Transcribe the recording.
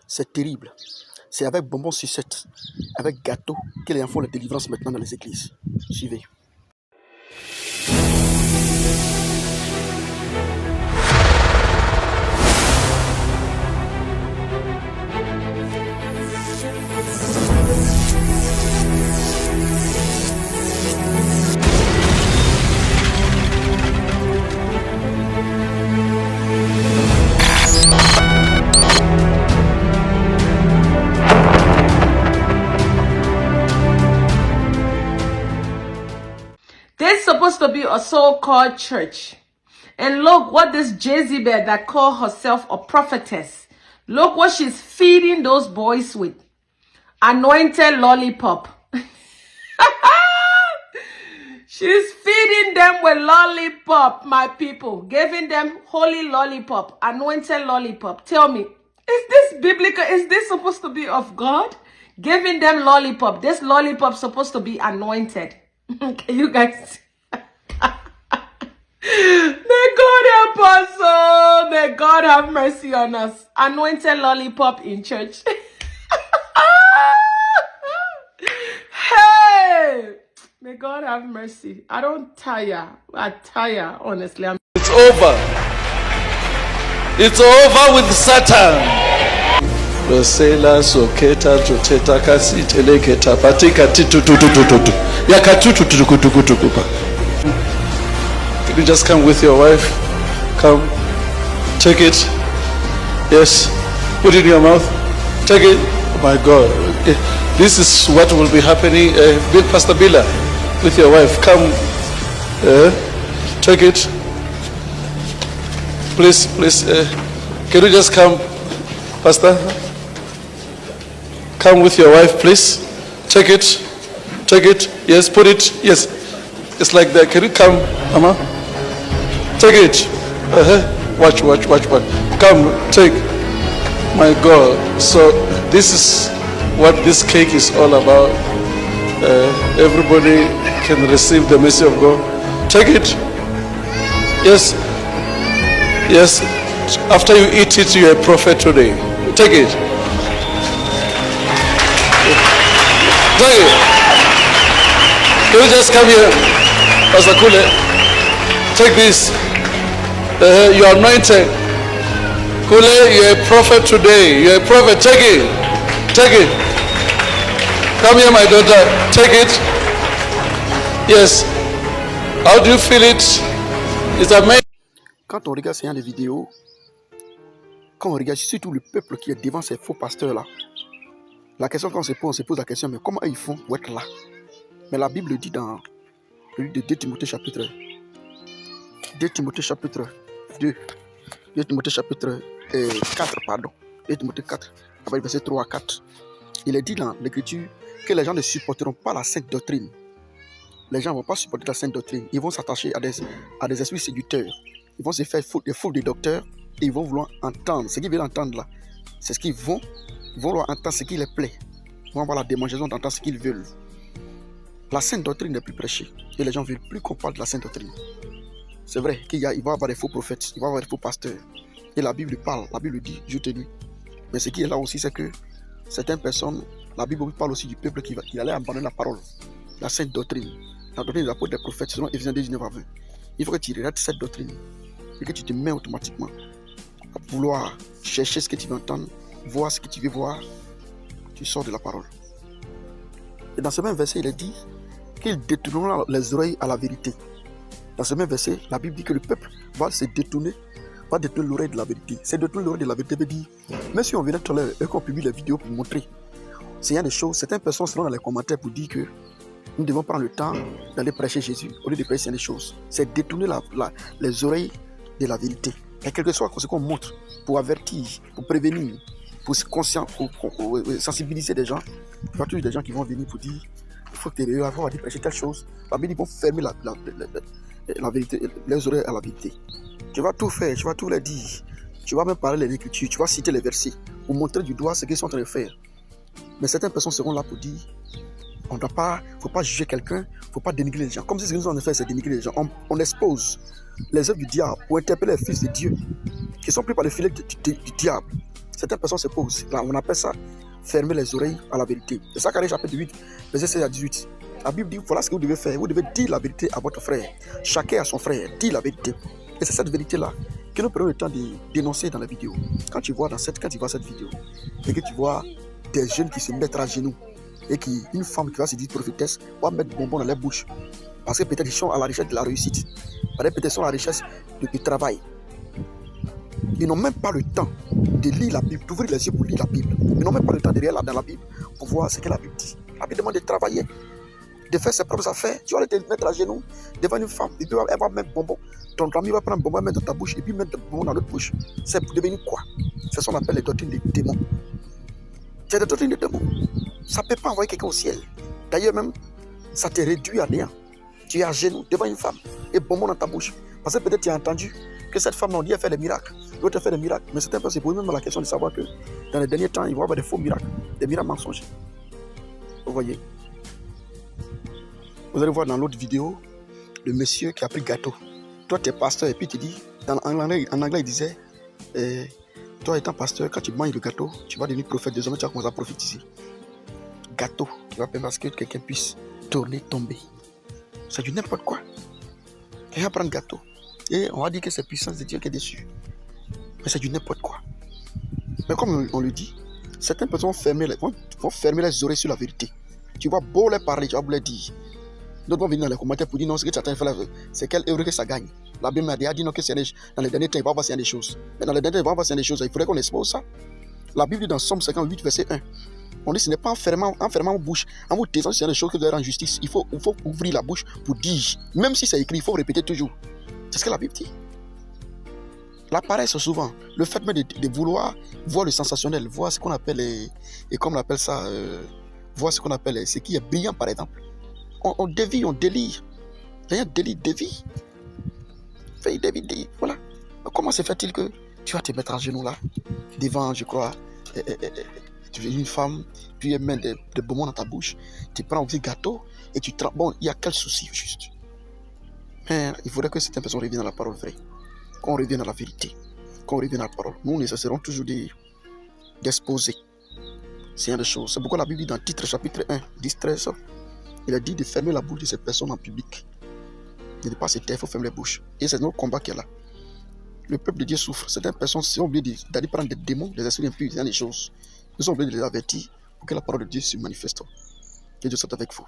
C'est terrible. C'est avec bonbons sucette, avec gâteau, que les gens font la délivrance maintenant dans les églises. Suivez. This is supposed to be a so-called church. And look what this Jezebel that called herself a prophetess. Look what she's feeding those boys with. Anointed lollipop. She's feeding them with lollipop, my people. Giving them holy lollipop, anointed lollipop. Tell me, is this biblical? Is this supposed to be of God? Giving them lollipop. This lollipop supposed to be anointed. Can you guys? May God help us. Oh, may God have mercy on us. Anointed lollipop in church. Hey, may God have mercy. I don't tire. I tire, honestly. It's over. It's over with Satan. Rosela soketa tuteta kasi teleketa patika titututututu yakatututututututupa. Can you just come with your wife? Come. Take it. Yes. Put it in your mouth. Take it. Oh my God. This is what will be happening. Pastor Bila, with your wife. Come. Take it. Please. Can you just come, Pastor? Come with your wife, please. Take it. Yes, put it. Yes. It's like that. Can you come, Mama? Take it. Watch. Come, take. My God. So this is what this cake is all about. Everybody can receive the mercy of God. Take it. Yes. After you eat it, you're a prophet today. Take it. Take it. Can you just come here, Pastor Kule? Take this. You are anointed. Kule, you're a prophet today. You're a prophet. Take it. Come here, my daughter. Take it. Yes. How do you feel it? It's amazing. Quand on regarde ces gens de vidéos, quand on regarde surtout le peuple qui est devant ces faux pasteurs-là, la question qu'on se pose la question, mais comment ils font pour être là? Mais la Bible dit dans le livre de 2 Timothée chapitre 2, 2 Timothée chapitre 4, pardon. 2 Timothée 4, verset 3 à 4. Il est dit dans l'écriture que les gens ne supporteront pas la sainte doctrine. Les gens ne vont pas supporter la sainte doctrine. Ils vont s'attacher à des esprits séducteurs. Ils vont se faire des faux des docteurs et ils vont vouloir entendre. Ce qu'ils veulent entendre là, c'est ce qu'ils vont vouloir entendre, ce qui les plaît. Ils vont avoir la démangeaison d'entendre ce qu'ils veulent. La sainte doctrine n'est plus prêchée et les gens ne veulent plus qu'on parle de la sainte doctrine. C'est vrai qu'il va y avoir des faux prophètes, il va y avoir des faux pasteurs. Et la Bible parle, la Bible dit, je te dis. Mais ce qui est là aussi, c'est que certaines personnes, la Bible parle aussi du peuple qui allait abandonner la parole, la sainte doctrine. La doctrine des apôtres des prophètes, selon Éphésiens 2, 19 à 20. Il faut que tu regardes cette doctrine et que tu te mets automatiquement à vouloir chercher ce que tu veux entendre, voir ce que tu veux voir. Tu sors de la parole. Et dans ce même verset, il est dit qu'ils détourneront les oreilles à la vérité. Dans ce même verset, la Bible dit que le peuple va détourner l'oreille de la vérité. C'est détourner l'oreille de la vérité veut dire, même si on venait tout à l'heure et qu'on publie les vidéos pour montrer, c'est des choses, certaines personnes seront dans les commentaires pour dire que nous devons prendre le temps d'aller prêcher Jésus au lieu de prêcher des choses. C'est détourner les oreilles de la vérité. Et quel que soit ce qu'on montre, pour avertir, pour prévenir, pour sensibiliser des gens, il y aura toujours des gens qui vont venir pour dire il faut que tu aies prêcher telle chose. La Bible, ils vont fermer la vérité, les oreilles à la vérité. Tu vas tout faire, tu vas tout leur dire. Tu vas même parler les écritures, tu vas citer les versets pour montrer du doigt ce qu'ils sont en train de faire. Mais certaines personnes seront là pour dire il ne faut pas juger quelqu'un, il ne faut pas dénigrer les gens. Comme si ce que nous sommes en train de faire, c'est dénigrer les gens. On expose les œuvres du diable pour interpeller les fils de Dieu qui sont pris par les filets du diable. Certaines personnes se posent. Là, on appelle ça fermer les oreilles à la vérité. C'est Zacharie chapitre 8, verset 16 à 18. La Bible dit, voilà ce que vous devez faire. Vous devez dire la vérité à votre frère. Chacun à son frère. Dire la vérité. Et c'est cette vérité-là que nous prenons le temps de dénoncer dans la vidéo. Quand tu vois cette vidéo et que tu vois des jeunes qui se mettent à genoux et une femme qui va se dire prophétesse va mettre des bonbons dans leur bouche parce que peut-être ils sont à la recherche de la réussite, peut-être ils sont à la recherche du travail. Ils n'ont même pas le temps de lire la Bible, d'ouvrir les yeux pour lire la Bible. Ils n'ont même pas le temps de lire dans la Bible pour voir ce que la Bible dit. La Bible demande de travailler, de faire ses propres affaires. Tu vas te mettre à genoux devant une femme et puis elle va mettre bonbon. Ton ami va prendre un bonbon, mettre dans ta bouche et puis mettre des bonbons dans l'autre bouche. C'est pour devenir quoi? C'est ce qu'on appelle les doctrines des démons. C'est des doctrines des démons. Ça ne peut pas envoyer quelqu'un au ciel. D'ailleurs même, ça te réduit à néant. Tu es à genoux devant une femme et bonbon dans ta bouche. Parce que peut-être tu as entendu que cette femme, on dit, elle fait des miracles. L'autre fait des miracles. Mais certains personnes se posent même la question de savoir que dans les derniers temps, il va y avoir des faux miracles, des miracles mensongers. Vous voyez? Vous allez voir dans l'autre vidéo, le monsieur qui a pris le gâteau. Toi, tu es pasteur et puis tu dis, en anglais, il disait, toi étant pasteur, quand tu manges le gâteau, tu vas devenir prophète. Désormais, tu vas commencer à prophétiser. Gâteau qui va permettre que quelqu'un puisse tourner, tomber. C'est du n'importe quoi. Quelqu'un prend le gâteau et on va dire que c'est puissance de Dieu qui est dessus. Mais c'est du n'importe quoi. Mais comme on le dit, certaines personnes vont fermer les oreilles sur la vérité. Tu vas beau leur parler, tu vas beau leur dire. D'autres vont venir dans les commentaires pour dire non, ce que tu as fait là, c'est quel euro que ça gagne. La Bible m'a dit non, que c'est dans les derniers temps, il va y avoir des choses. Mais dans les derniers temps, il va y avoir des choses. Il faudrait qu'on expose ça. La Bible dit dans Somme 58, verset 1. On dit ce n'est pas en fermant la bouche, en vous taisant sur des choses que vous allez rendre justice. Il faut ouvrir la bouche pour dire. Même si c'est écrit, il faut répéter toujours. C'est ce que la Bible dit. La paresse souvent, le fait même de vouloir voir le sensationnel, voir ce qu'on appelle, et comme on appelle ça, voir ce qu'on appelle, ce qui est brillant par exemple. On dévie, on délire. Rien dévie. Voilà. Comment se fait-il que tu vas te mettre à genoux là, devant, je crois, tu es une femme, puis elle met des bonbons dans ta bouche, tu prends un petit gâteau et tu trembles. Bon, il y a quel souci juste? Mais il faudrait que certaines personnes reviennent à la parole vraie, qu'on revienne à la vérité, qu'on revienne à la parole. Nous essaierons toujours d'exposer. C'est une des choses. C'est pourquoi la Bible dit dans Titre chapitre 1, 10, 13, il a dit de fermer la bouche de ces personnes en public. De ne pas se taire, il faut fermer les bouches. Et c'est notre combat qui est là. Le peuple de Dieu souffre. Certaines personnes sont obligées d'aller prendre des démons, des esprits impurs, des choses. Nous sommes obligés de les avertir pour que la parole de Dieu se manifeste. Que Dieu soit avec vous.